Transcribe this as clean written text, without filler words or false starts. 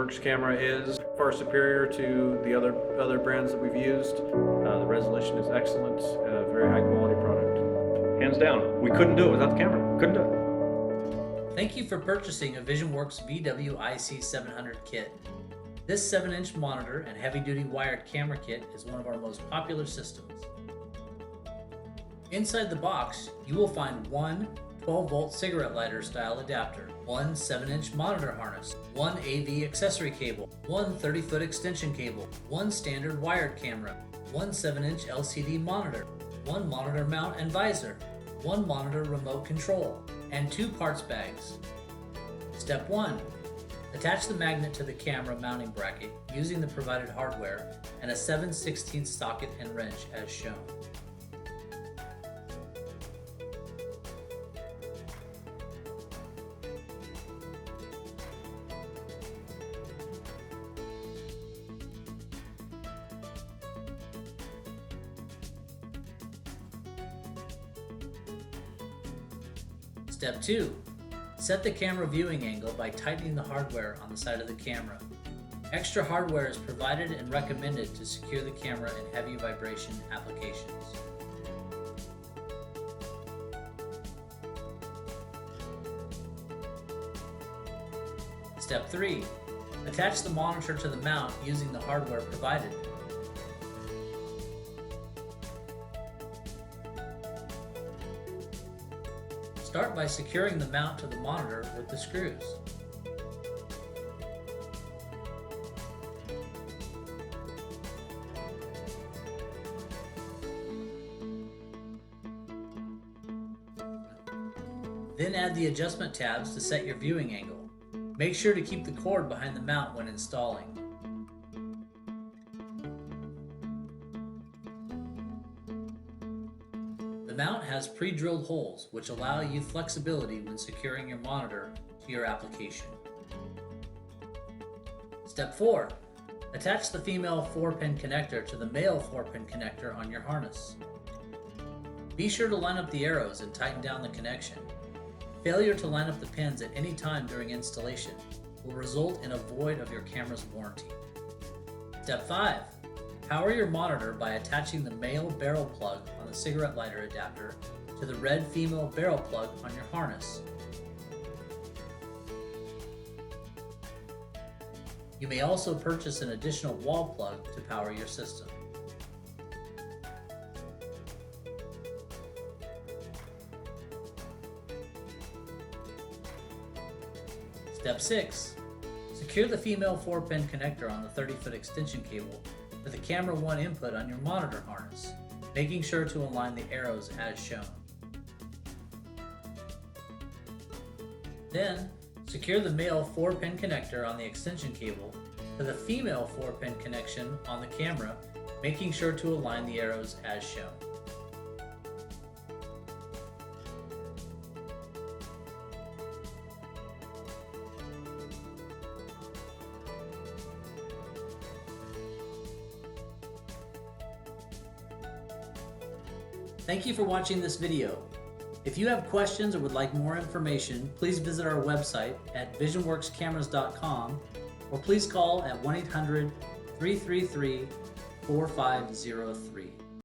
Visionworks camera is far superior to the other brands that we've used. The resolution is excellent, very high quality product. Hands down, we couldn't do it without the camera. Couldn't do it. Thank you for purchasing a Visionworks VWIC700 kit. This 7-inch monitor and heavy-duty wired camera kit is one of our most popular systems. Inside the box, you will find one 12-volt cigarette lighter style adapter, one 7-inch monitor harness, one AV accessory cable, one 30-foot extension cable, one standard wired camera, one 7-inch LCD monitor, one monitor mount and visor, one monitor remote control, and 2 parts bags. Step 1. Attach the magnet to the camera mounting bracket using the provided hardware and a 7/16 socket and wrench as shown. Step 2. Set the camera viewing angle by tightening the hardware on the side of the camera. Extra hardware is provided and recommended to secure the camera in heavy vibration applications. Step 3. Attach the monitor to the mount using the hardware provided. Start by securing the mount to the monitor with the screws. Then add the adjustment tabs to set your viewing angle. Make sure to keep the cord behind the mount when installing. The mount has pre-drilled holes which allow you flexibility when securing your monitor to your application. Step 4. Attach the female 4-pin connector to the male 4-pin connector on your harness. Be sure to line up the arrows and tighten down the connection. Failure to line up the pins at any time during installation will result in a void of your camera's warranty. Step 5. Power your monitor by attaching the male barrel plug on the cigarette lighter adapter to the red female barrel plug on your harness. You may also purchase an additional wall plug to power your system. Step 6. Secure the female 4-pin connector on the 30-foot extension cable with the camera 1 input on your monitor harness, making sure to align the arrows as shown. Then, secure the male 4-pin connector on the extension cable to the female 4-pin connection on the camera, making sure to align the arrows as shown. Thank you for watching this video. If you have questions or would like more information, please visit our website at visionworkscameras.com or please call at 1-800-333-4503.